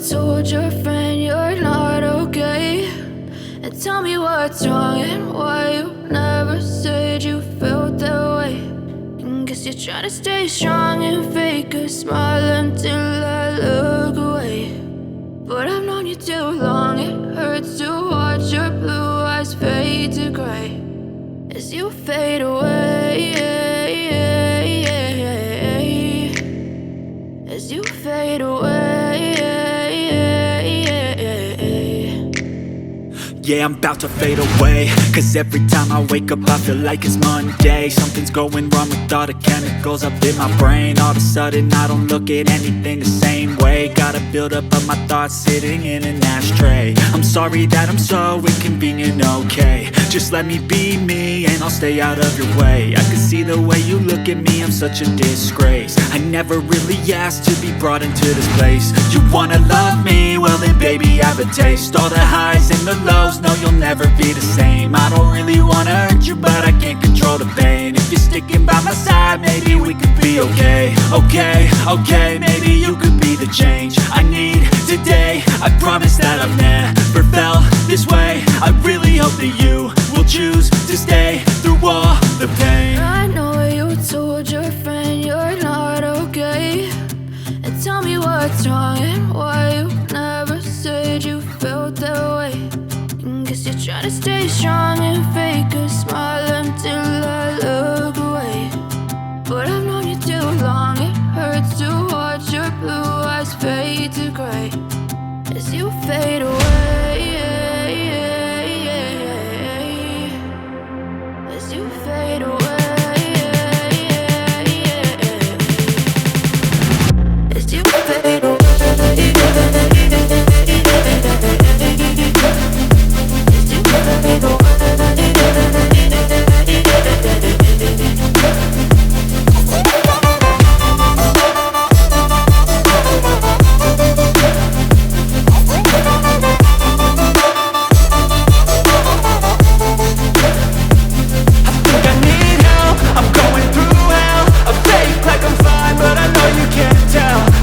told your friend you're not okay, and tell me what's wrong and why you never said you felt that way. And guess you're trying to stay strong and fake a smile until I look away. But I've known you too long, it hurts to watch your blue eyes fade to gray as you fade away, as you fade away. Yeah, I'm about to fade away, cause every time I wake up I feel like it's Monday. Something's going wrong with all the chemicals up in my brain. All of a sudden I don't look at anything the same way. Gotta build up of my thoughts sitting in an ashtray. I'm sorry that I'm so inconvenient, okay. Just let me be me and I'll stay out of your way. I can see the way you look at me, I'm such a disgrace. I never really asked to be brought into this place. You wanna love me? Well then baby I have a taste. All the highs and the lows, no you'll never be the same. I don't really wanna hurt you but I can't control the pain. If you're sticking by my side maybe we could be okay. Okay, maybe you could be the change I need today. I promise that I've never felt this way. I really hope that you will choose to stay through all the pain. I know you told your friend you're not okay, and tell me what's wrong and why you never said you felt that way. And guess you're trying to stay strong and fake a smile until I look away. But I've known you too long, it hurts to watch your blue eyes fade to gray as you fade away, as you fade away, as you fade away.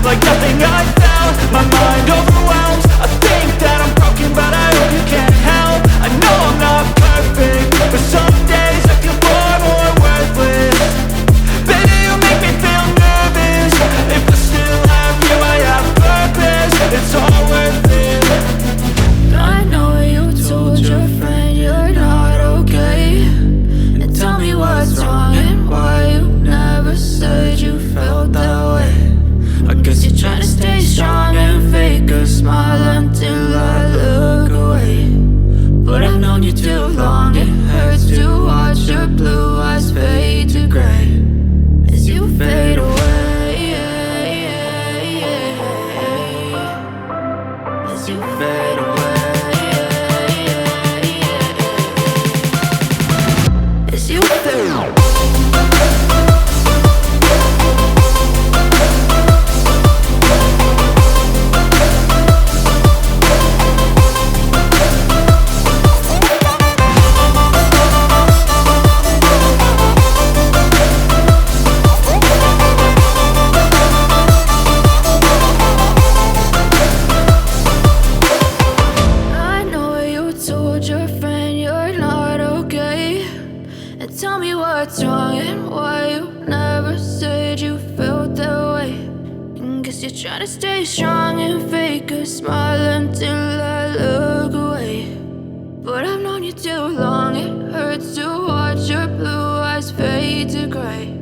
Like nothing I felt, my mind overwhelmed. I think that I'm broken, but I hope you can't help. I know I'm not perfect, but some days I feel far more worthless. Baby, you make me feel nervous. If I still have you, I have purpose. It's all worth it. I know you told your friend you're not okay, and tell me what's wrong and why you never said you felt that way. I guess you're trying to stay strong and fake a smile until I look away. But I've known you too long, it hurts to watch your blue eyes fade to gray as you fade away, as you fade away, as you fade away. Your friend you're not okay, and tell me what's wrong and why you never said you felt that way. And guess you're trying to stay strong and fake a smile until I look away. But I've known you too long, it hurts to watch your blue eyes fade to gray